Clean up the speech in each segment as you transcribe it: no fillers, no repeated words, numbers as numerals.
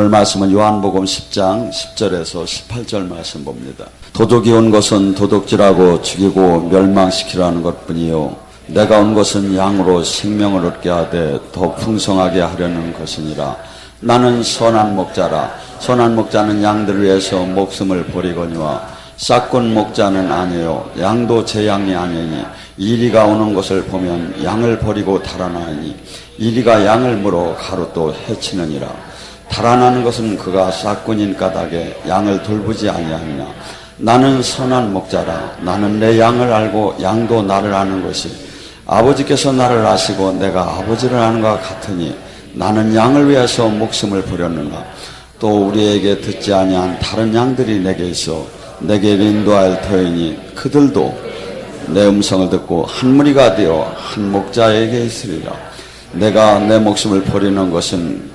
오늘 말씀은 요한복음 10장 10절에서 18절 말씀 봅니다. 도둑이 온 것은 도둑질하고 죽이고 멸망시키라는 것뿐이요 내가 온 것은 양으로 생명을 얻게 하되 더 풍성하게 하려는 것이니라. 나는 선한 목자라. 선한 목자는 양들을 위해서 목숨을 버리거니와 싹군 목자는 아니요 양도 제 양이 아니니 이리가 오는 것을 보면 양을 버리고 달아나니 이리가 양을 물어 가로또 해치느니라. 달아나는 것은 그가 싹군인 까닭에 양을 돌보지 아니하느냐. 나는 선한 목자라. 나는 내 양을 알고 양도 나를 아는 것이 아버지께서 나를 아시고 내가 아버지를 아는 것 같으니 나는 양을 위해서 목숨을 버렸느냐. 또 우리에게 듣지 아니한 다른 양들이 내게 있어 내게 인도할 터이니 그들도 내 음성을 듣고 한 무리가 되어 한 목자에게 있으리라. 내가 내 목숨을 버리는 것은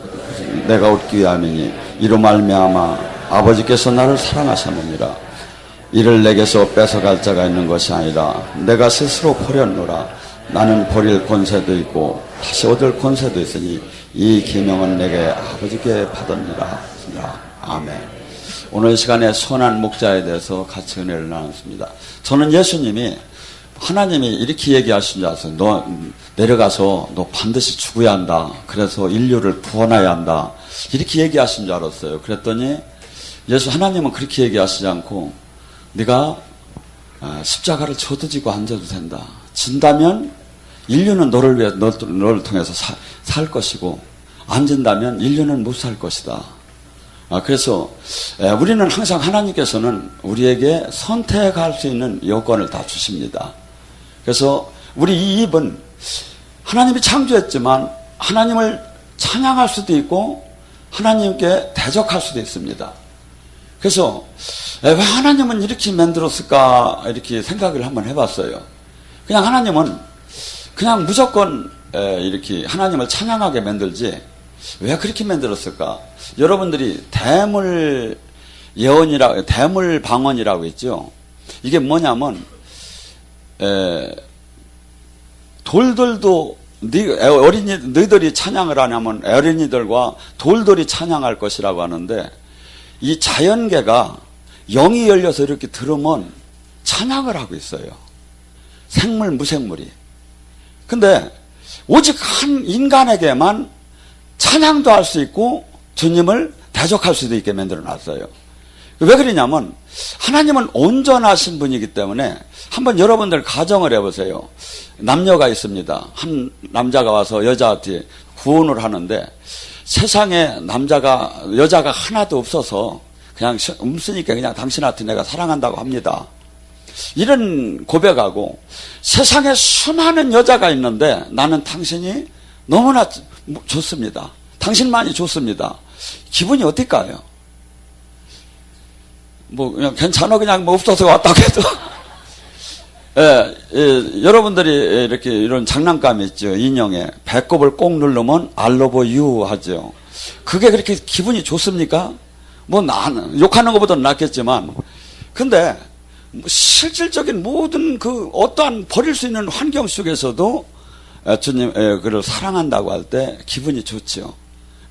내가 얻기 위함이니 이로 말미암아 아버지께서 나를 사랑하셨느니라. 이를 내게서 뺏어갈 자가 있는 것이 아니라 내가 스스로 버렸노라. 나는 버릴 권세도 있고 다시 얻을 권세도 있으니 이 계명은 내게 아버지께 받았느니라. 아멘. 오늘 시간에 선한 목자에 대해서 같이 은혜를 나눴습니다. 저는 예수님이 하나님이 이렇게 얘기하신 줄 알았어요. 너 내려가서 너 반드시 죽어야 한다. 그래서 인류를 구원해야 한다. 이렇게 얘기하신 줄 알았어요. 그랬더니 하나님은 그렇게 얘기하시지 않고 네가 십자가를 져도 지고 앉아도 된다. 진다면 인류는 너를 위해 너를 통해서 살 것이고 안 진다면 인류는 못 살 것이다. 그래서 우리는 항상 하나님께서는 우리에게 선택할 수 있는 여건을 다 주십니다. 그래서 우리 이 입은 하나님이 창조했지만 하나님을 찬양할 수도 있고 하나님께 대적할 수도 있습니다. 그래서 왜 하나님은 이렇게 만들었을까 이렇게 생각을 한번 해봤어요. 그냥 하나님은 그냥 무조건 이렇게 하나님을 찬양하게 만들지 왜 그렇게 만들었을까? 여러분들이 대물 예언이라고 대물 방언이라고 했죠. 이게 뭐냐면 돌들도 너희들이 찬양을 하냐면 어린이들과 돌들이 찬양할 것이라고 하는데 이 자연계가 영이 열려서 이렇게 들으면 찬양을 하고 있어요. 생물 무생물이. 근데 오직 한 인간에게만 찬양도 할 수 있고 주님을 대적할 수도 있게 만들어 놨어요. 왜 그러냐면 하나님은 온전하신 분이기 때문에 한번 여러분들 가정을 해보세요. 남녀가 있습니다. 한 남자가 와서 여자한테 구원을 하는데 세상에 여자가 하나도 없어서 그냥 없으니까 그냥 당신한테 내가 사랑한다고 합니다. 이런 고백하고 세상에 수많은 여자가 있는데 나는 당신이 너무나 좋습니다. 당신만이 좋습니다. 기분이 어떨까요? 그냥 괜찮아 그냥 없어서 왔다고 해도 여러분들이 이렇게 이런 장난감 있죠. 인형에 배꼽을 꼭 누르면 I love you 하죠. 그게 그렇게 기분이 좋습니까? 나는 욕하는 것보다는 낫겠지만 근데 실질적인 모든 어떠한 버릴 수 있는 환경 속에서도 주님 그를 사랑한다고 할 때 기분이 좋죠.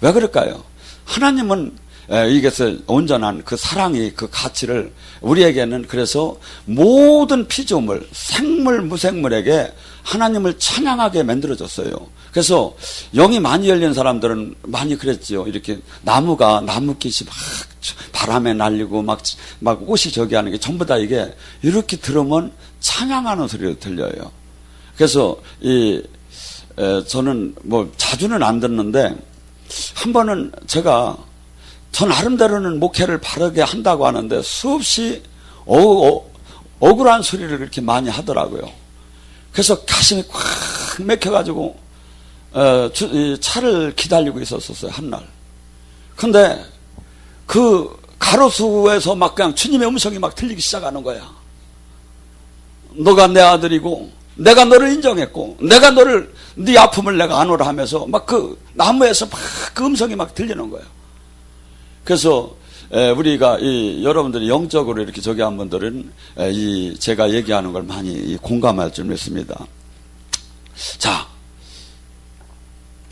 왜 그럴까요? 하나님은 이게서 온전한 그 사랑이 그 가치를 우리에게는 그래서 모든 피조물 생물 무생물에게 하나님을 찬양하게 만들어졌어요. 그래서 영이 많이 열린 사람들은 많이 그랬지요. 이렇게 나무깃이 막 바람에 날리고 막 꽃이 저기 하는 게 전부 다 이게 이렇게 들으면 찬양하는 소리가 들려요. 그래서 저는 자주는 안 듣는데 한 번은 저 나름대로는 목회를 바르게 한다고 하는데 수없이 억울한 소리를 그렇게 많이 하더라고요. 그래서 가슴이 꽉 맥혀가지고 차를 기다리고 있었어요. 한날. 근데 그 가로수에서 막 그냥 주님의 음성이 막 들리기 시작하는 거야. 너가 내 아들이고 내가 너를 인정했고 내가 네 아픔을 내가 안오라 하면서 막 그 나무에서 막 그 음성이 막 들리는 거예요. 그래서 우리가 여러분들이 영적으로 이렇게 저기 한 분들은 제가 얘기하는 걸 많이 공감할 줄 믿습니다. 자,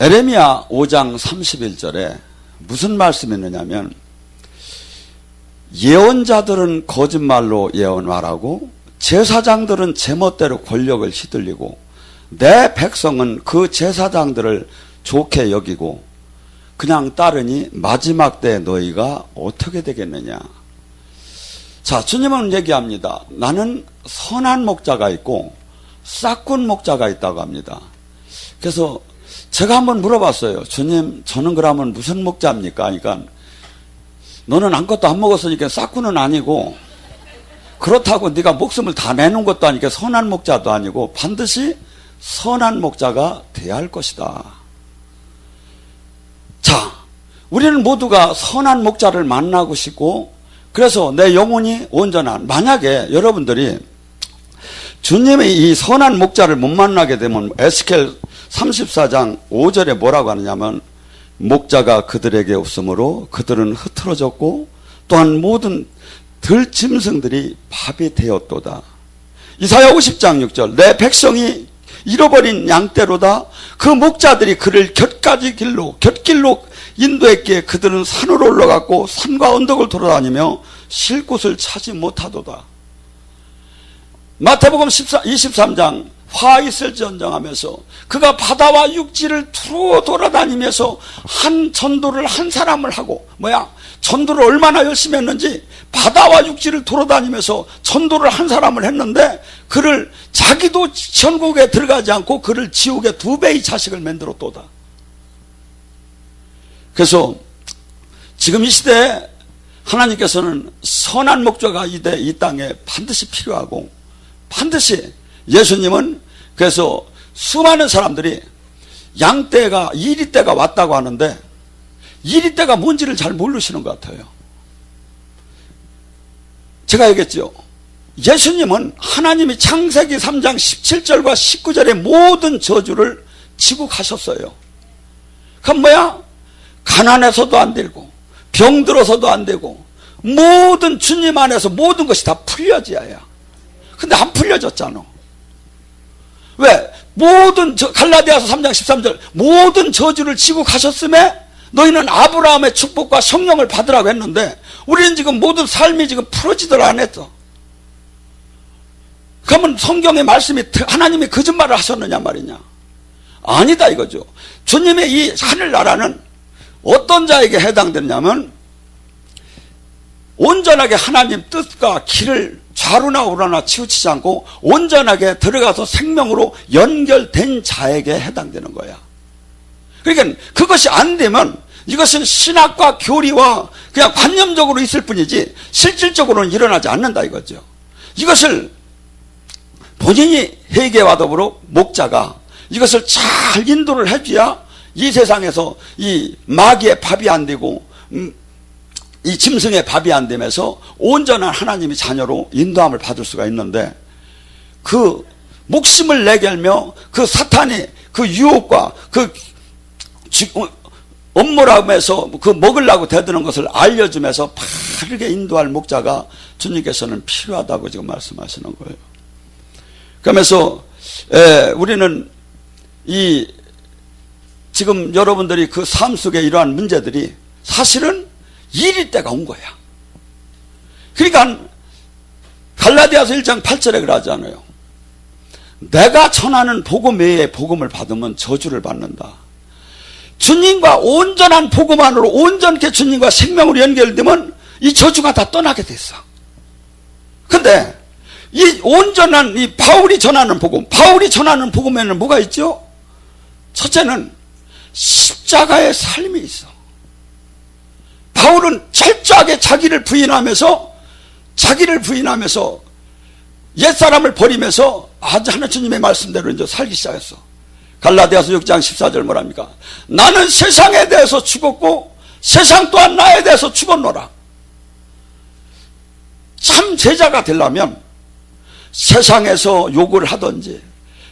에레미야 5장 31절에 무슨 말씀이느냐면 예언자들은 거짓말로 예언 말하고 제사장들은 제멋대로 권력을 휘둘리고 내 백성은 그 제사장들을 좋게 여기고 그냥 따르니 마지막 때 너희가 어떻게 되겠느냐. 자, 주님은 얘기합니다. 나는 선한 목자가 있고 싹군 목자가 있다고 합니다. 그래서 제가 한번 물어봤어요. 주님, 저는 그러면 무슨 목자입니까? 그러니까 너는 아무것도 안 먹었으니까 싹군은 아니고 그렇다고 네가 목숨을 다 내놓은 것도 아니고 선한 목자도 아니고 반드시 선한 목자가 돼야 할 것이다. 자, 우리는 모두가 선한 목자를 만나고 싶고 그래서 내 영혼이 온전한, 만약에 여러분들이 주님의 이 선한 목자를 못 만나게 되면 에스겔 34장 5절에 뭐라고 하느냐면 목자가 그들에게 없으므로 그들은 흐트러졌고 또한 모든 들짐승들이 밥이 되었도다. 이사야 50장 6절 내 백성이 잃어버린 양떼로다. 그 목자들이 그를 곁길로 인도했기에 그들은 산으로 올라갔고 산과 언덕을 돌아다니며 쉴 곳을 찾지 못하도다. 마태복음 23장 화 있을지언정하면서 그가 바다와 육지를 두루 돌아다니면서 한 전도를 한 사람을 하고 전도를 얼마나 열심히 했는지 바다와 육지를 돌아다니면서 전도를 한 사람을 했는데 그를 자기도 천국에 들어가지 않고 그를 지옥에 2배의 자식을 만들었도다. 그래서 지금 이 시대에 하나님께서는 선한 목자가 이 땅에 반드시 필요하고 반드시 예수님은 그래서 수많은 사람들이 양떼가 이리떼가 왔다고 하는데 이리떼가 뭔지를 잘 모르시는 것 같아요. 제가 얘기했죠. 예수님은 하나님이 창세기 3장 17절과 19절의 모든 저주를 지고 가셨어요. 그럼 뭐야? 가난해서도 안 되고 병들어서도 안 되고 모든 주님 안에서 모든 것이 다 풀려져야. 근데 안 풀려졌잖아. 왜? 갈라디아서 3장 13절 모든 저주를 지고 가셨음에 너희는 아브라함의 축복과 성령을 받으라고 했는데 우리는 지금 모든 삶이 지금 풀어지들 안 했어. 그러면 성경의 말씀이 하나님이 거짓말을 하셨느냐 말이냐? 아니다 이거죠. 주님의 이 하늘나라는 어떤 자에게 해당되냐면 온전하게 하나님 뜻과 길을 좌로나 우로나 치우치지 않고 온전하게 들어가서 생명으로 연결된 자에게 해당되는 거야. 그러니까 그것이 안 되면 이것은 신학과 교리와 그냥 관념적으로 있을 뿐이지 실질적으로는 일어나지 않는다 이거죠. 이것을 본인이 회개와 더불어 목자가 이것을 잘 인도를 해줘야 이 세상에서 이 마귀의 밥이 안 되고 이 짐승의 밥이 안 되면서 온전한 하나님의 자녀로 인도함을 받을 수가 있는데 그 목심을 내걸며 그 사탄이 그 유혹과 그 업무라면서 그 먹으려고 대드는 것을 알려주면서 바르게 인도할 목자가 주님께서는 필요하다고 지금 말씀하시는 거예요. 그러면서 우리는 이 지금 여러분들이 그 삶 속에 이러한 문제들이 사실은 이리 때가 온 거야. 그러니까 갈라디아서 1장 8절에 그러잖아요. 내가 전하는 복음 외에 복음을 받으면 저주를 받는다. 주님과 온전한 복음 안으로 온전케 주님과 생명으로 연결되면 이 저주가 다 떠나게 됐어. 근데 이 온전한 이 바울이 전하는 복음에는 뭐가 있죠? 첫째는 십자가의 삶이 있어. 바울은 철저하게 자기를 부인하면서 옛사람을 버리면서 아주 하나님의 말씀대로 이제 살기 시작했어. 갈라디아서 6장 14절 뭐랍니까? 나는 세상에 대해서 죽었고 세상 또한 나에 대해서 죽었노라. 참 제자가 되려면 세상에서 욕을 하든지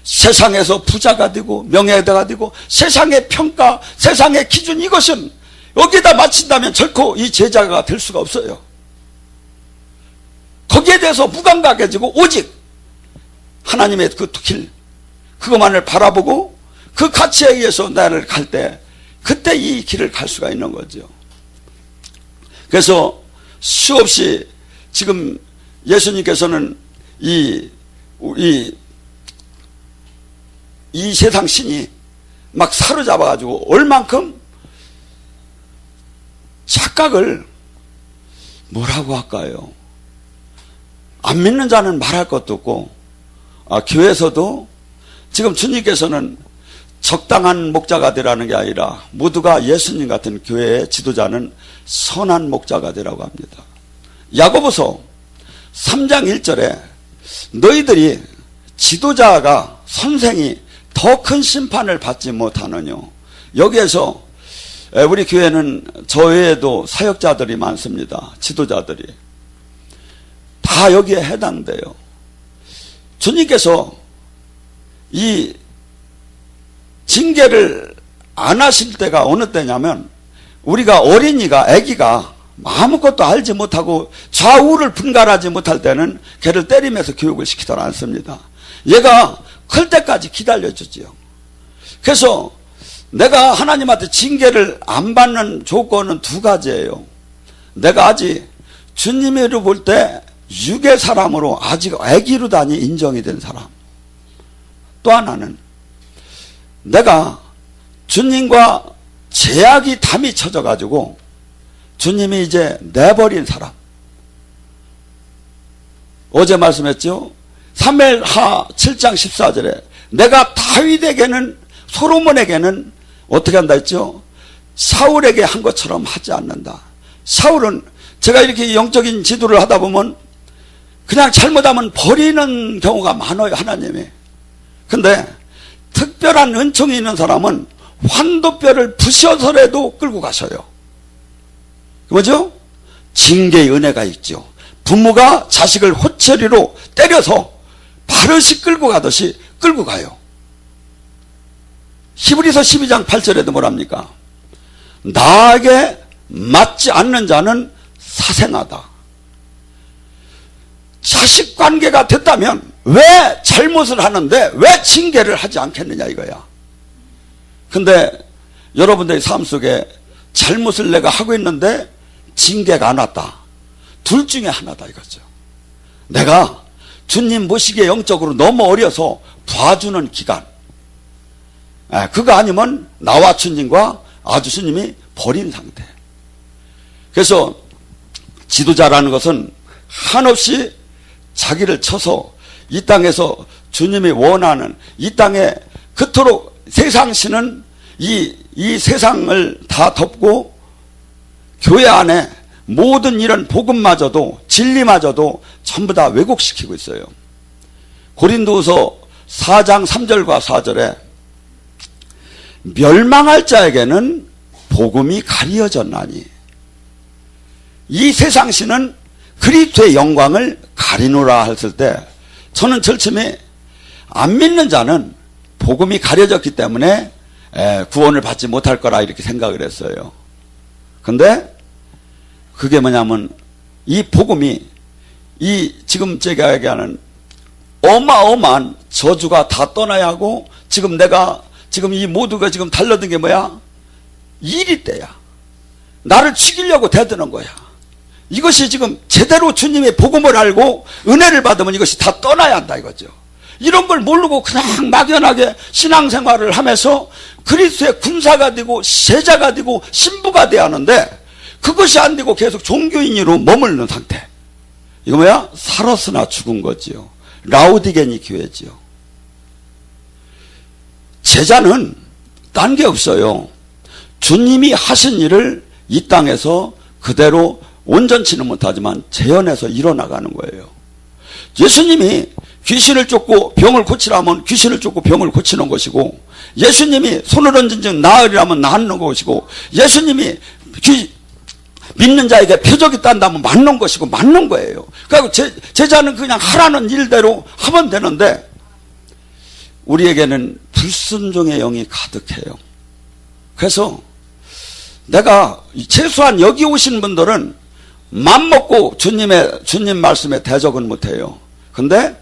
세상에서 부자가 되고 명예가 되고 세상의 평가, 세상의 기준 이것은 여기에다 맞춘다면 결코 이 제자가 될 수가 없어요. 거기에 대해서 무감각해지고 오직 하나님의 그 길 그것만을 바라보고 그 가치에 의해서 나를 갈 때 그때 이 길을 갈 수가 있는 거죠. 그래서 수없이 지금 예수님께서는 이 세상 신이 막 사로잡아가지고 얼만큼 착각을 뭐라고 할까요? 안 믿는 자는 말할 것도 없고, 교회에서도 지금 주님께서는 적당한 목자가 되라는 게 아니라 모두가 예수님 같은 교회의 지도자는 선한 목자가 되라고 합니다. 야고보서 3장 1절에 너희들이 지도자가 선생이 더 큰 심판을 받지 못하느냐. 여기에서 우리 교회는 저 외에도 사역자들이 많습니다. 지도자들이 다 여기에 해당돼요. 주님께서 이 징계를 안 하실 때가 어느 때냐면 우리가 어린이가 아기가 아무것도 알지 못하고 좌우를 분간하지 못할 때는 걔를 때리면서 교육을 시키지 않습니다. 얘가 클 때까지 기다려주지요. 그래서 내가 하나님한테 징계를 안 받는 조건은 두 가지예요. 내가 아직 주님으로 볼 때 육의 사람으로 아직 아기로다니 인정이 된 사람. 또 하나는 내가 주님과 제약이 담이 쳐져가지고 주님이 이제 내버린 사람. 어제 말씀했죠. 사무엘하 7장 14절에 내가 다윗에게는 솔로몬에게는 어떻게 한다 했죠? 사울에게 한 것처럼 하지 않는다. 사울은 제가 이렇게 영적인 지도를 하다 보면 그냥 잘못하면 버리는 경우가 많아요. 하나님이. 근데 특별한 은총이 있는 사람은 환도뼈를 부셔서라도 끌고 가셔요. 뭐죠? 징계의 은혜가 있죠. 부모가 자식을 호체리로 때려서 버릇이 끌고 가듯이 끌고 가요. 히브리서 12장 8절에도 뭐랍니까? 나에게 맞지 않는 자는 사생하다. 자식 관계가 됐다면 왜 잘못을 하는데 왜 징계를 하지 않겠느냐 이거야. 근데 여러분들의 삶 속에 잘못을 내가 하고 있는데 징계가 안 왔다. 둘 중에 하나다 이거죠. 내가 주님 모시기에 영적으로 너무 어려서 봐주는 기간. 그거 아니면 나와 주님과 아주 주님이 버린 상태. 그래서 지도자라는 것은 한없이 자기를 쳐서 이 땅에서 주님이 원하는 이 땅에 그토록 세상신은 이 세상을 다 덮고 교회 안에 모든 이런 복음마저도 진리마저도 전부 다 왜곡시키고 있어요. 고린도후서 4장 3절과 4절에 멸망할 자에게는 복음이 가리어졌나니 이 세상신은 그리스도의 영광을 가리노라 했을 때 저는 절침에 안 믿는 자는 복음이 가려졌기 때문에 구원을 받지 못할 거라 이렇게 생각을 했어요. 근데 그게 뭐냐면 이 복음이 이 지금 제가 얘기하는 어마어마한 저주가 다 떠나야 하고 지금 내가 지금 이 모두가 지금 달려든 게 뭐야? 일이 때야. 나를 죽이려고 대드는 거야. 이것이 지금 제대로 주님의 복음을 알고 은혜를 받으면 이것이 다 떠나야 한다 이거죠. 이런 걸 모르고 그냥 막연하게 신앙생활을 하면서 그리스도의 군사가 되고 제자가 되고 신부가 돼야 하는데 그것이 안 되고 계속 종교인으로 머무르는 상태. 이거 뭐야? 살았으나 죽은 거지요. 라오디게니 교회지요. 제자는 딴 게 없어요. 주님이 하신 일을 이 땅에서 그대로 온전치는 못하지만 재현해서 이뤄나가는 거예요. 예수님이 귀신을 쫓고 병을 고치라면 귀신을 쫓고 병을 고치는 것이고, 예수님이 손을 얹은 즉 나으리라면 낫는 것이고, 예수님이 믿는 자에게 표적이 딴다면 맞는 것이고 맞는 거예요. 그리고 제자는 그냥 하라는 일대로 하면 되는데 우리에게는 불순종의 영이 가득해요. 그래서 내가 최소한 여기 오신 분들은 맘먹고 주님 말씀에 대적은 못해요. 근데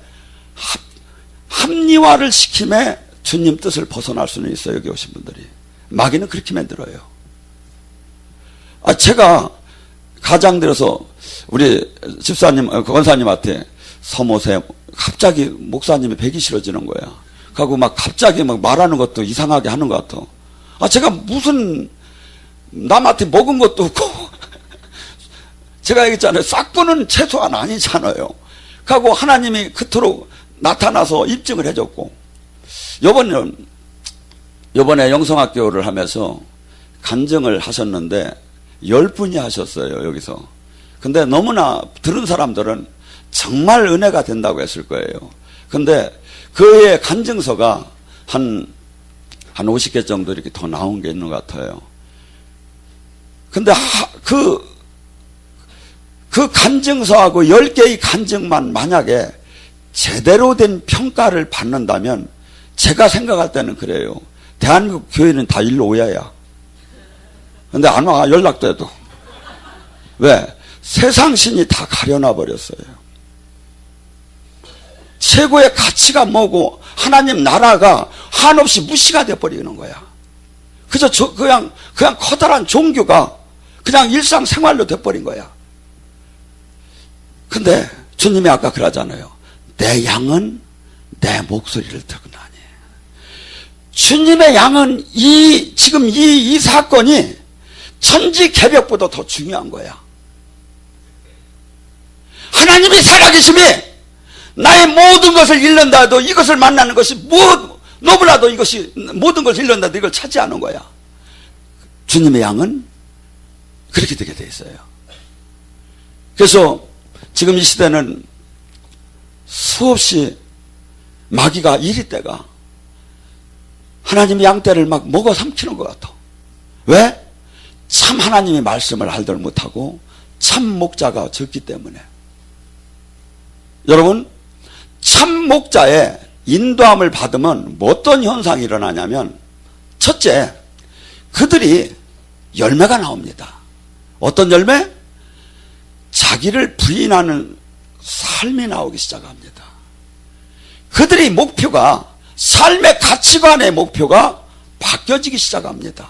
합리화를 시킴에 주님 뜻을 벗어날 수는 있어요. 여기 오신 분들이. 마귀는 그렇게 만들어요. 제가 가장 들어서 우리 집사님, 권사님한테 서모세 갑자기 목사님이 뵈기 싫어지는 거야. 그리고 막 갑자기 막 말하는 것도 이상하게 하는 것 같아. 제가 무슨 남한테 먹은 것도 없고 제가 얘기했잖아요. 싹구는 최소한 아니잖아요. 그리고 하나님이 그토록 나타나서 입증을 해줬고, 요번에 영성학교를 하면서 간증을 하셨는데 10분이 하셨어요, 여기서. 근데 너무나 들은 사람들은 정말 은혜가 된다고 했을 거예요. 근데 그의 간증서가 한 50개 정도 이렇게 더 나온 게 있는 것 같아요. 근데 그 간증서하고 10개의 간증만 만약에 제대로 된 평가를 받는다면 제가 생각할 때는 그래요. 대한민국 교회는 다 일로 오야야. 근데 안 와, 연락도 해도. 왜? 세상신이 다 가려놔 버렸어요. 최고의 가치가 뭐고 하나님 나라가 한없이 무시가 돼버리는 거야. 그저 그냥 커다란 종교가 그냥 일상생활로 돼버린 거야. 근데 주님이 아까 그러잖아요. 내 양은 내 목소리를 듣구나니. 주님의 양은 지금 이 사건이 천지개벽보다 더 중요한 거야. 하나님이 살아계심이 나의 모든 것을 잃는다 해도 이것을 만나는 것이 너무나도 이것이 모든 것을 잃는다 해도 이걸 차지하는 거야. 주님의 양은 그렇게 되게 돼 있어요. 그래서 지금 이 시대는 수없이 마귀가 이리 때가 하나님의 양떼를 막 먹어 삼키는 것 같아. 왜? 참 하나님의 말씀을 알들 못하고 참 목자가 적기 때문에. 여러분, 참 목자의 인도함을 받으면 어떤 현상이 일어나냐면, 첫째, 그들이 열매가 나옵니다. 어떤 열매? 자기를 부인하는 삶이 나오기 시작합니다. 그들의 목표가, 삶의 가치관의 목표가 바뀌어지기 시작합니다.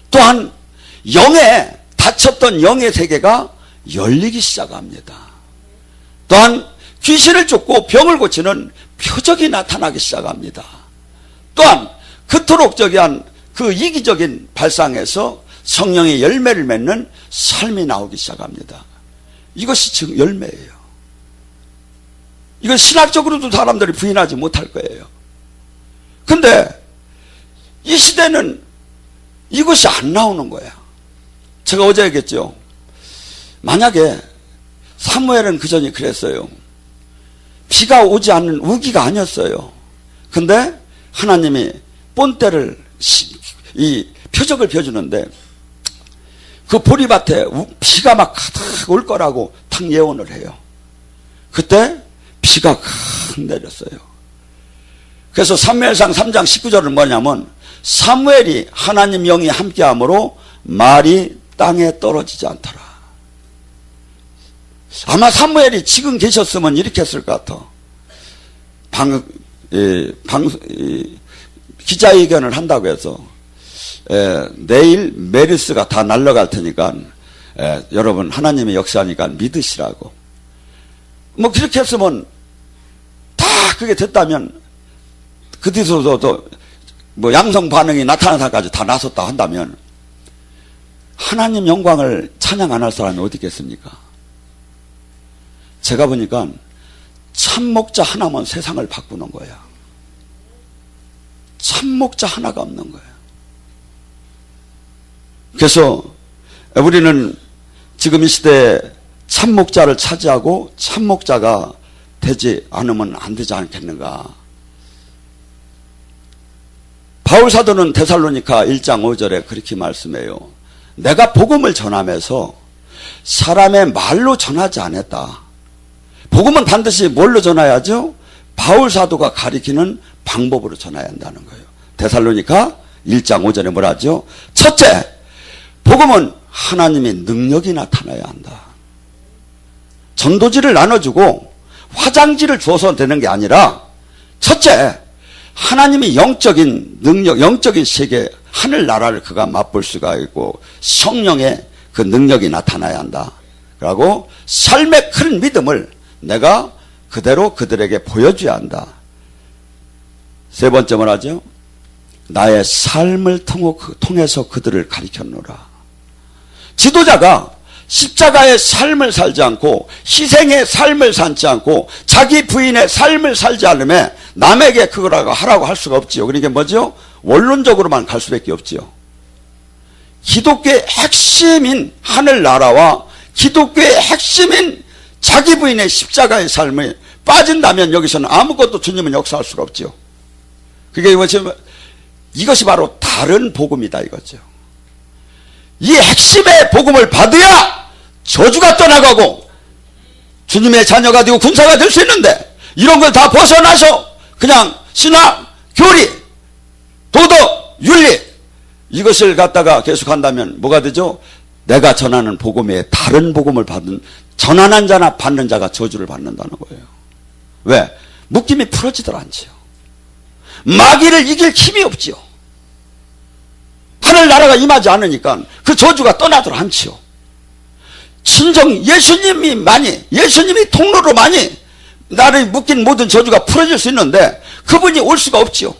또한 닫혔던 영의 세계가 열리기 시작합니다. 또한 귀신을 쫓고 병을 고치는 표적이 나타나기 시작합니다. 또한 그토록 그 이기적인 발상에서 성령의 열매를 맺는 삶이 나오기 시작합니다. 이것이 즉 열매예요. 이건 신학적으로도 사람들이 부인하지 못할 거예요. 근데 이 시대는 이것이 안 나오는 거야. 제가 어제 얘기했죠. 만약에 사무엘은 그전에 그랬어요. 비가 오지 않는 우기가 아니었어요. 근데 하나님이 본때를 이 표적을 펴주는데 그 보리밭에 비가 막 가득 올 거라고 탁 예언을 해요. 그때 비가 칵 내렸어요. 그래서 사무엘상 3장 19절은 뭐냐면 사무엘이 하나님 영이 함께함으로 말이 땅에 떨어지지 않더라. 아마 사무엘이 지금 계셨으면 이렇게 했을 것 같아. 기자회견을 한다고 해서 내일 메르스가 다 날아갈 테니까 여러분 하나님의 역사니까 믿으시라고. 뭐 그렇게 했으면 다 그게 됐다면 그 뒤서도 뭐 양성 반응이 나타나서까지 다 나섰다 한다면 하나님 영광을 찬양 안 할 사람이 어디 있겠습니까? 제가 보니까 참목자 하나만 세상을 바꾸는 거야. 참목자 하나가 없는 거야. 그래서 우리는 지금 이 시대에 참목자를 차지하고 참목자가 되지 않으면 안 되지 않겠는가. 바울 사도는 데살로니가 1장 5절에 그렇게 말씀해요. 내가 복음을 전하면서 사람의 말로 전하지 않았다. 복음은 반드시 뭘로 전해야죠? 바울 사도가 가리키는 방법으로 전해야 한다는 거예요. 데살로니가 1장 5절에 뭐라 하죠? 첫째, 복음은 하나님의 능력이 나타나야 한다. 전도지를 나눠주고 화장지를 줘서 되는 게 아니라 첫째, 하나님이 영적인 능력, 영적인 세계, 하늘나라를 그가 맛볼 수가 있고 성령의 그 능력이 나타나야 한다. 그리고 삶의 큰 믿음을 내가 그대로 그들에게 보여줘야 한다. 세 번째 뭐라죠? 나의 삶을 통해서 그들을 가르쳤노라. 지도자가 십자가의 삶을 살지 않고 희생의 삶을 살지 않고 자기 부인의 삶을 살지 않으면 남에게 그거라고 하라고 할 수가 없지요. 그러니까 뭐죠? 원론적으로만 갈 수밖에 없지요. 기독교의 핵심인 하늘나라와 기독교의 핵심인 자기 부인의 십자가의 삶을 빠진다면 여기서는 아무것도 주님은 역사할 수가 없지요. 그게 뭐냐면 이것이 바로 다른 복음이다 이거죠. 이 핵심의 복음을 받아야 저주가 떠나가고 주님의 자녀가 되고 군사가 될 수 있는데 이런 걸 다 벗어나서 그냥 신학, 교리, 도덕, 윤리 이것을 갖다가 계속한다면 뭐가 되죠? 내가 전하는 복음에 다른 복음을 전하는 자나 받는 자가 저주를 받는다는 거예요. 왜? 묶임이 풀어지들 않지요. 마귀를 이길 힘이 없지요. 하늘나라가 임하지 않으니까 그 저주가 떠나들 않지요. 친정 예수님이 통로로 많이 나를 묶인 모든 저주가 풀어질 수 있는데 그분이 올 수가 없지요.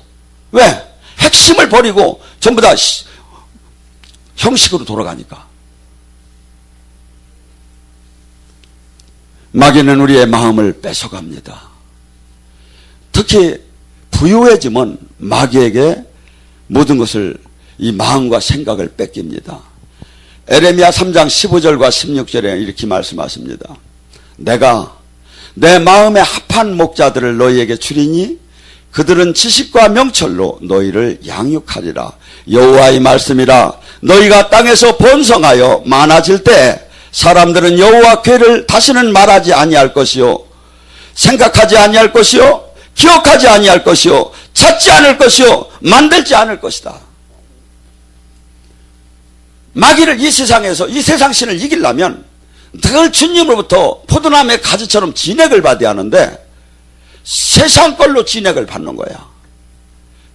왜? 핵심을 버리고 전부 다 형식으로 돌아가니까. 마귀는 우리의 마음을 뺏어갑니다. 특히 부유해지면 마귀에게 모든 것을 이 마음과 생각을 뺏깁니다. 에레미야 3장 15절과 16절에 이렇게 말씀하십니다. 내가 내 마음에 합한 목자들을 너희에게 주리니 그들은 지식과 명철로 너희를 양육하리라. 여호와의 말씀이라. 너희가 땅에서 번성하여 많아질 때 사람들은 여호와 궤를 다시는 말하지 아니할 것이요 생각하지 아니할 것이요 기억하지 아니할 것이요 찾지 않을 것이요 만들지 않을 것이다. 마귀를 이 세상에서 이 세상 신을 이기려면 늘 주님으로부터 포도나무의 가지처럼 진액을 받아야 하는데 세상 걸로 진액을 받는 거야.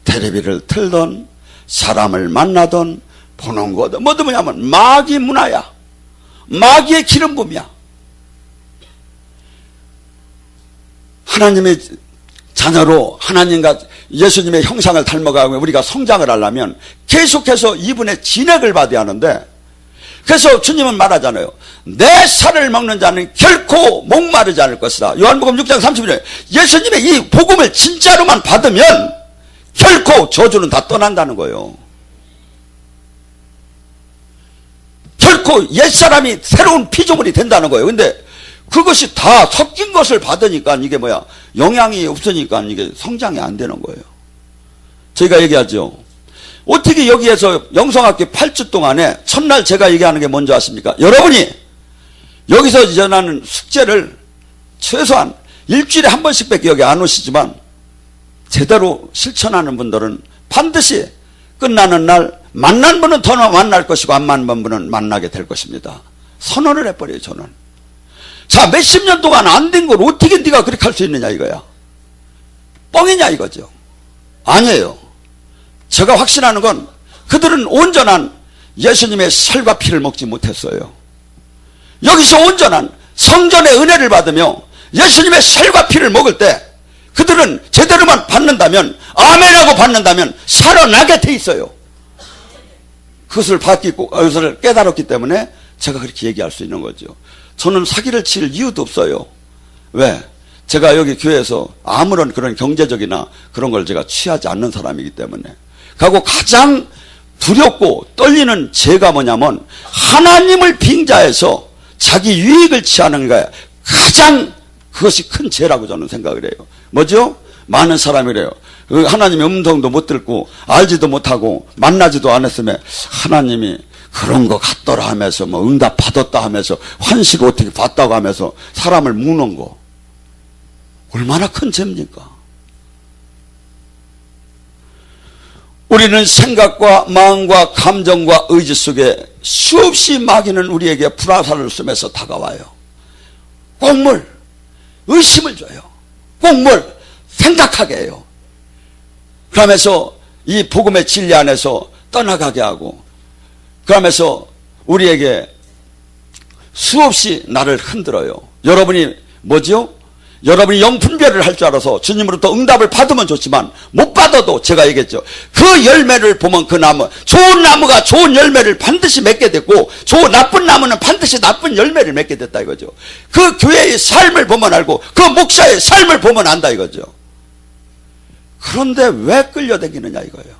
텔레비를 틀던 사람을 만나던 보는 거든 뭐든 뭐냐면 마귀 문화야. 마귀의 기름 부음이야. 하나님의 자녀로 하나님과 예수님의 형상을 닮아가고 우리가 성장을 하려면 계속해서 이분의 진액을 받아야 하는데 그래서 주님은 말하잖아요. 내 살을 먹는 자는 결코 목마르지 않을 것이다. 요한복음 6장 31절 예수님의 이 복음을 진짜로만 받으면 결코 저주는 다 떠난다는 거예요. 결코 옛사람이 새로운 피조물이 된다는 거예요. 근데 그것이 다 섞인 것을 받으니까 이게 뭐야? 영향이 없으니까 이게 성장이 안 되는 거예요. 저희가 얘기하죠. 어떻게 여기에서 영성학교 8주 동안에 첫날 제가 얘기하는 게 뭔지 아십니까? 여러분이 여기서 전하는 숙제를 최소한 일주일에 한 번씩밖에 여기 안 오시지만 제대로 실천하는 분들은 반드시 끝나는 날 만난 분은 더 만날 것이고 안 만난 분은 만나게 될 것입니다. 선언을 해버려요. 저는. 자, 몇십 년 동안 안 된 걸 어떻게 네가 그렇게 할 수 있느냐 이거야. 뻥이냐 이거죠. 아니에요. 제가 확신하는 건 그들은 온전한 예수님의 살과 피를 먹지 못했어요. 여기서 온전한 성전의 은혜를 받으며 예수님의 살과 피를 먹을 때 그들은 제대로만 받는다면 아멘하고 받는다면 살아나게 돼 있어요. 그것을 그것을 깨달았기 때문에 제가 그렇게 얘기할 수 있는 거죠. 저는 사기를 칠 이유도 없어요. 왜? 제가 여기 교회에서 아무런 그런 경제적이나 그런 걸 제가 취하지 않는 사람이기 때문에. 그리고 가장 두렵고 떨리는 죄가 뭐냐면 하나님을 빙자해서 자기 유익을 취하는 거야. 가장 그것이 큰 죄라고 저는 생각을 해요. 뭐죠? 많은 사람이 그래요. 하나님의 음성도 못 듣고 알지도 못하고 만나지도 않았으면 하나님이 그런 거 같더라 하면서 뭐 응답 받았다 하면서 환식 어떻게 봤다고 하면서 사람을 무는 거 얼마나 큰 죄입니까? 우리는 생각과 마음과 감정과 의지 속에 수없이 마귀는 우리에게 불화살을 쏘면서 다가와요. 꼭 뭘 의심을 줘요. 꼭 뭘 생각하게 해요. 그러면서 이 복음의 진리 안에서 떠나가게 하고 그러면서 우리에게 수없이 나를 흔들어요. 여러분이 뭐지요? 여러분이 영분별을 할 줄 알아서 주님으로부터 응답을 받으면 좋지만 못 받아도 제가 얘기했죠. 그 열매를 보면 그 나무, 좋은 나무가 좋은 열매를 반드시 맺게 됐고 나쁜 나무는 반드시 나쁜 열매를 맺게 됐다 이거죠. 그 교회의 삶을 보면 알고 그 목사의 삶을 보면 안다 이거죠. 그런데 왜 끌려다니느냐 이거예요.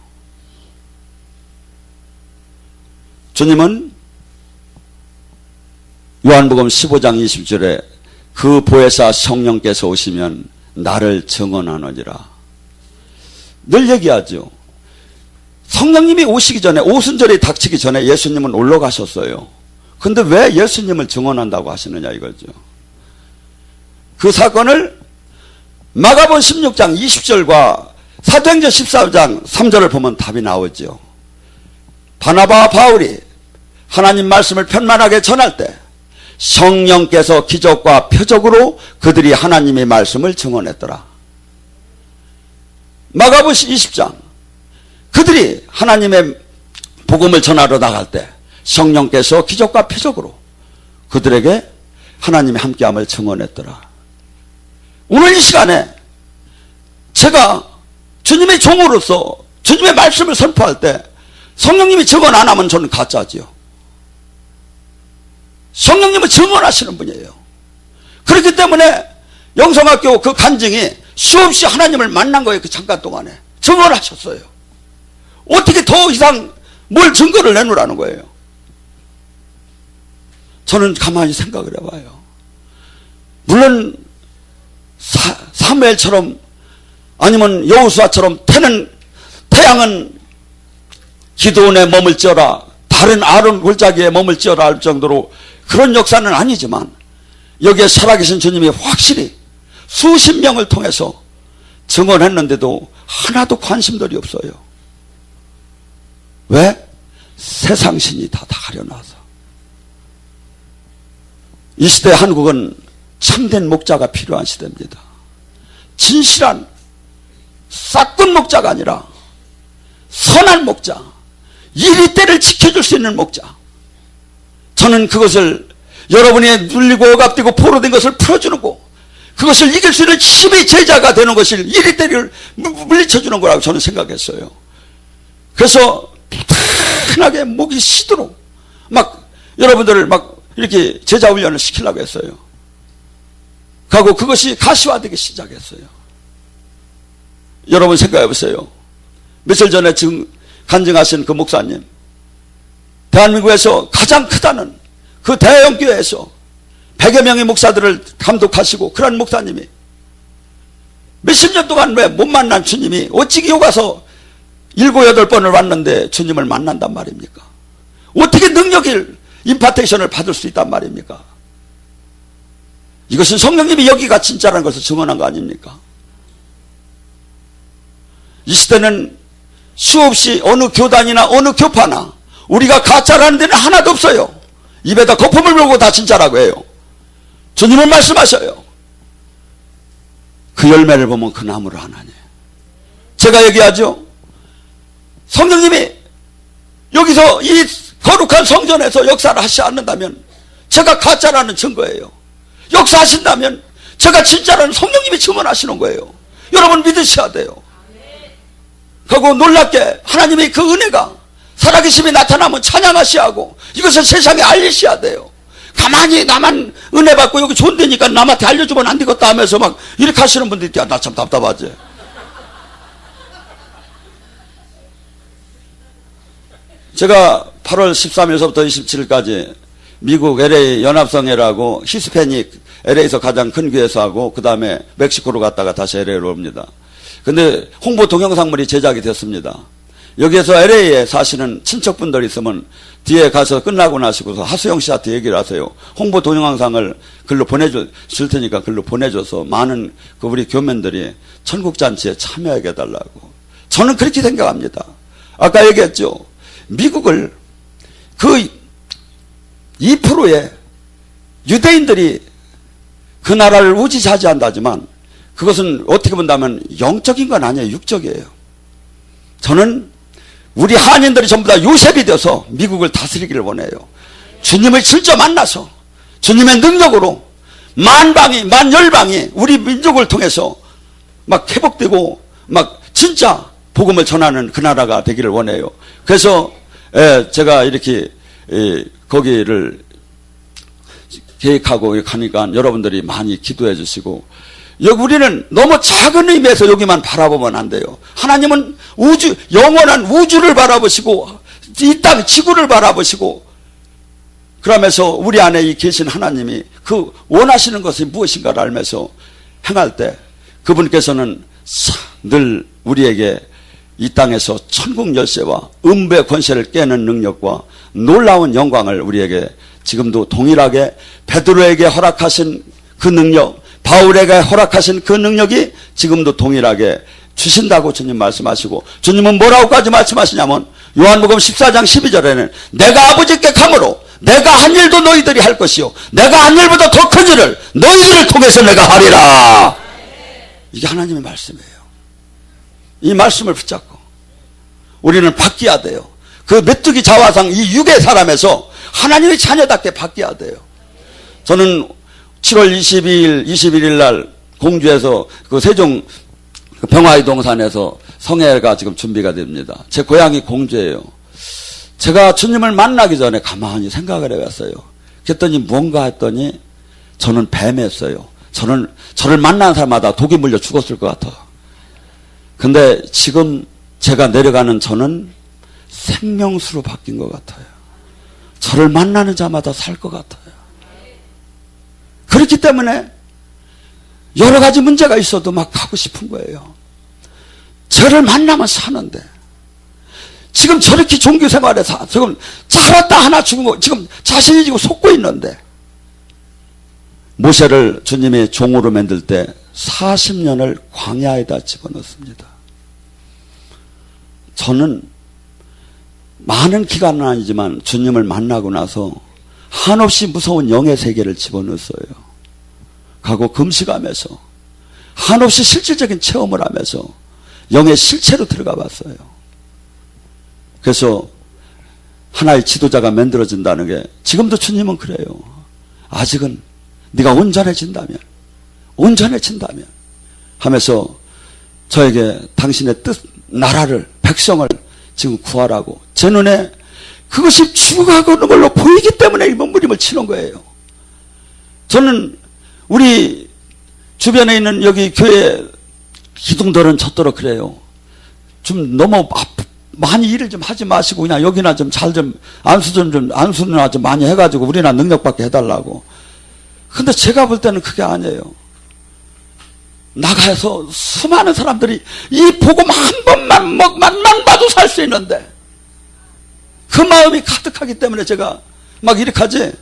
주님은 요한복음 15장 20절에 그 보혜사 성령께서 오시면 나를 증언하느니라. 늘 얘기하죠. 성령님이 오시기 전에 오순절이 닥치기 전에 예수님은 올라가셨어요. 근데 왜 예수님을 증언한다고 하시느냐 이거죠. 그 사건을 마가복음 16장 20절과 사도행전 14장 3절을 보면 답이 나오죠. 바나바와 바울이 하나님 말씀을 편만하게 전할 때 성령께서 기적과 표적으로 그들이 하나님의 말씀을 증언했더라. 마가복음 20장 그들이 하나님의 복음을 전하러 나갈 때 성령께서 기적과 표적으로 그들에게 하나님의 함께함을 증언했더라. 오늘 이 시간에 제가 주님의 종으로서 주님의 말씀을 선포할 때 성령님이 증언 안 하면 저는 가짜지요. 성령님은 증언하시는 분이에요. 그렇기 때문에 영성학교 그 간증이 수없이 하나님을 만난 거예요. 그 잠깐 동안에 증언하셨어요. 어떻게 더 이상 뭘 증거를 내놓으라는 거예요. 저는 가만히 생각을 해봐요. 물론 사무엘처럼 아니면 여호수아처럼 태양은 기드온에 머물지어라, 다른 아론 골짜기에 머물지어라 할 정도로 그런 역사는 아니지만 여기에 살아계신 주님이 확실히 수십 명을 통해서 증언했는데도 하나도 관심들이 없어요. 왜? 세상 신이 다 가려놔서. 이 시대 한국은 참된 목자가 필요한 시대입니다. 진실한 싹군 목자가 아니라 선한 목자, 이리때를 지켜줄 수 있는 목자. 저는 그것을 여러분이 눌리고 억압되고 포로된 것을 풀어주는 거, 그것을 이길 수 있는 10의 제자가 되는 것을 이리때를 물리쳐주는 거라고 저는 생각했어요. 그래서 편하게 목이 쉬도록 막 여러분들을 막 이렇게 제자 훈련을 시키려고 했어요. 그리고 그것이 가시화되기 시작했어요. 여러분 생각해 보세요. 며칠 전에 지금 간증하신 그 목사님, 대한민국에서 가장 크다는 그 대형 교회에서 100여 명의 목사들을 감독하시고 그런 목사님이 몇십 년 동안 왜 못 만난 주님이 어찌 요 가서 7, 8번을 왔는데 주님을 만난단 말입니까? 어떻게 능력을 임파테이션을 받을 수 있단 말입니까? 이것은 성령님이 여기가 진짜라는 것을 증언한 거 아닙니까? 이 시대는 수없이 어느 교단이나 어느 교파나 우리가 가짜라는 데는 하나도 없어요. 입에다 거품을 물고 다 진짜라고 해요. 주님은 말씀하셔요. 그 열매를 보면 그 나무를 하나니. 제가 얘기하죠. 성령님이 여기서 이 거룩한 성전에서 역사를 하시지 않는다면 제가 가짜라는 증거예요. 역사하신다면 제가 진짜라는 성령님이 증언하시는 거예요. 여러분 믿으셔야 돼요. 그리고 놀랍게 하나님의 그 은혜가 살아계심이 나타나면 찬양하셔야 하고 이것을 세상에 알리셔야 돼요. 가만히 나만 은혜 받고 여기 좋은 데니까 남한테 알려주면 안 되겠다 하면서 막 이렇게 하시는 분들이 있대요. 나 참 답답하지. 제가 8월 13일서부터 27일까지 미국 LA 연합성회라고 히스패닉 LA에서 가장 큰 교회에서 하고 그 다음에 멕시코로 갔다가 다시 LA로 옵니다. 근데 홍보 동영상물이 제작이 됐습니다. 여기에서 LA에 사시는 친척분들이 있으면 뒤에 가서 끝나고 나시고서 하수영 씨한테 얘기를 하세요. 홍보 동영상을 글로 보내줄 테니까 글로 보내줘서 많은 그 우리 교민들이 천국잔치에 참여하게 해달라고. 저는 그렇게 생각합니다. 아까 얘기했죠. 미국을 그 2%의 유대인들이 그 나라를 우지차지한다지만 그것은 어떻게 본다면 영적인 건 아니에요. 육적이에요. 저는 우리 한인들이 전부 다 요셉이 되어서 미국을 다스리기를 원해요. 주님을 진짜 만나서 주님의 능력으로 만방이, 만열방이 우리 민족을 통해서 막 회복되고 막 진짜 복음을 전하는 그 나라가 되기를 원해요. 그래서 제가 이렇게 거기를 계획하고 가니까 여러분들이 많이 기도해 주시고, 여기 우리는 너무 작은 의미에서 여기만 바라보면 안 돼요. 하나님은 우주, 영원한 우주를 바라보시고 이 땅 지구를 바라보시고, 그러면서 우리 안에 이 계신 하나님이 그 원하시는 것이 무엇인가를 알면서 행할 때 그분께서는 늘 우리에게 이 땅에서 천국 열쇠와 음부의 권세를 깨는 능력과 놀라운 영광을 우리에게 지금도 동일하게 베드로에게 허락하신 그 능력, 바울에게 허락하신 그 능력이 지금도 동일하게 주신다고 주님 말씀하시고, 주님은 뭐라고까지 말씀하시냐면 요한복음 14장 12절에는 내가 아버지께 가므로 내가 한 일도 너희들이 할 것이요 내가 한 일보다 더 큰 일을 너희들을 통해서 내가 하리라. 이게 하나님의 말씀이에요. 이 말씀을 붙잡고 우리는 바뀌어야 돼요. 그 메뚜기 자화상 이 육의 사람에서 하나님의 자녀답게 바뀌어야 돼요. 저는 7월 21일 날 공주에서 그 세종 병화의 동산에서 성회가 지금 준비가 됩니다. 제 고향이 공주예요. 제가 주님을 만나기 전에 가만히 생각을 해봤어요. 그랬더니 뭔가 했더니 저는 뱀이었어요. 저를 만나는 사람마다 독이 물려 죽었을 것 같아. 근데 지금 제가 내려가는 저는 생명수로 바뀐 것 같아요. 저를 만나는 자마다 살 것 같아요. 그렇기 때문에 여러 가지 문제가 있어도 막 가고 싶은 거예요. 저를 만나면 사는데 지금 저렇게 종교 생활에 지금 살았다 하나 죽은 거 지금 자신이 지금 속고 있는데, 모세를 주님이 종으로 만들 때 40년을 광야에다 집어넣습니다. 저는 많은 기간은 아니지만 주님을 만나고 나서 한없이 무서운 영의 세계를 집어넣었어요. 가고 금식하면서 한없이 실질적인 체험을 하면서 영의 실체로 들어가 봤어요. 그래서 하나의 지도자가 만들어진다는 게, 지금도 주님은 그래요. 아직은 네가 온전해진다면 하면서 저에게 당신의 뜻, 나라를, 백성을 지금 구하라고, 제 눈에 그것이 죽어가는 걸로 보이기 때문에 이 몸부림을 치는 거예요. 저는 우리 주변에 있는 여기 교회 기둥들은 젖도록 그래요. 좀 너무 많이 일을 좀 하지 마시고 그냥 여기나 좀 잘 좀 안수나 좀 많이 해가지고 우리나 능력받게 해달라고. 근데 제가 볼 때는 그게 아니에요. 나가서 수많은 사람들이 이 복음 한 번만 봐도 살 수 있는데 그 마음이 가득하기 때문에 제가 막 이렇게 하지.